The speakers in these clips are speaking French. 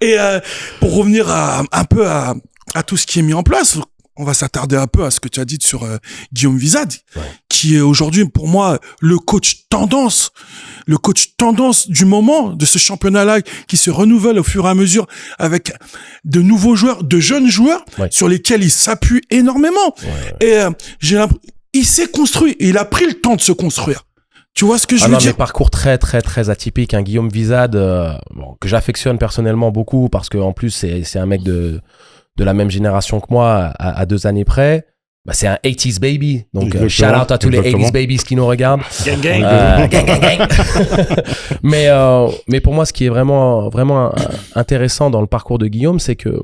Et pour revenir un peu à tout ce qui est mis en place, on va s'attarder un peu à ce que tu as dit sur Guillaume Wizard, qui est aujourd'hui pour moi le coach tendance du moment de ce championnat-là, qui se renouvelle au fur et à mesure avec de nouveaux joueurs, de jeunes joueurs sur lesquels il s'appuie énormément. Et il s'est construit, et il a pris le temps de se construire. Tu vois ce que je veux dire? Mais parcours très très très atypique. Guillaume Wizard, que j'affectionne personnellement beaucoup parce que en plus c'est un mec de la même génération que moi à 2 années près. Bah, c'est un 80s baby. Donc shout out à tous les 80s babies qui nous regardent. Gang gang. Gang. mais pour moi, ce qui est vraiment intéressant dans le parcours de Guillaume, c'est que,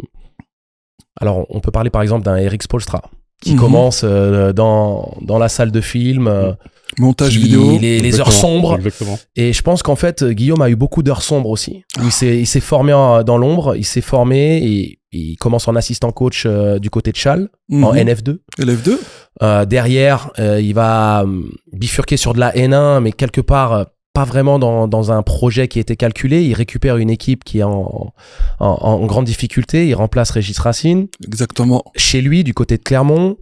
alors on peut parler par exemple d'un Eric Spoelstra qui commence dans la salle de film. Montage vidéo, les heures sombres. Exactement. Et je pense qu'en fait, Guillaume a eu beaucoup d'heures sombres aussi. Il s'est formé dans l'ombre, il s'est formé et il commence en assistant coach du côté de Châles, en NF2. LF2. Derrière, il va bifurquer sur de la N1, mais quelque part, pas vraiment dans un projet qui était calculé. Il récupère une équipe qui est en grande difficulté. Il remplace Régis Racine. Exactement. Chez lui, du côté de Clermont,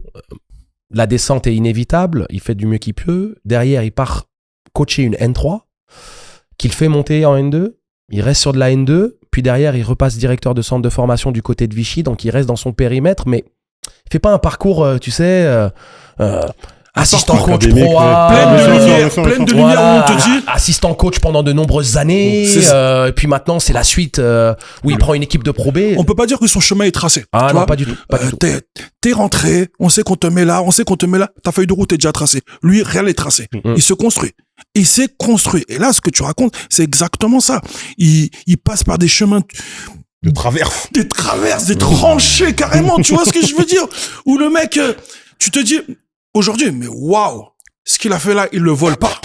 la descente est inévitable, il fait du mieux qu'il peut. Derrière, il part coacher une N3, qu'il fait monter en N2. Il reste sur de la N2, puis derrière, il repasse directeur de centre de formation du côté de Vichy, donc il reste dans son périmètre, mais il fait pas un parcours, tu sais, assistant coach pro A, pleine de lumière où on te dit assistant coach pendant de nombreuses années, et puis maintenant c'est la suite où il prend une équipe de Pro B. On peut pas dire que son chemin est tracé. Ah non, pas du tout. T'es rentré, on sait qu'on te met là, ta feuille de route est déjà tracée. Lui, rien n'est tracé. Il se construit. Il s'est construit. Et là, ce que tu racontes, c'est exactement ça. Il passe par des chemins de traverse. Des traverses, des tranchées carrément. Tu vois ce que je veux dire? Où le mec, tu te dis, aujourd'hui, mais waouh, ce qu'il a fait là, il le vole pas.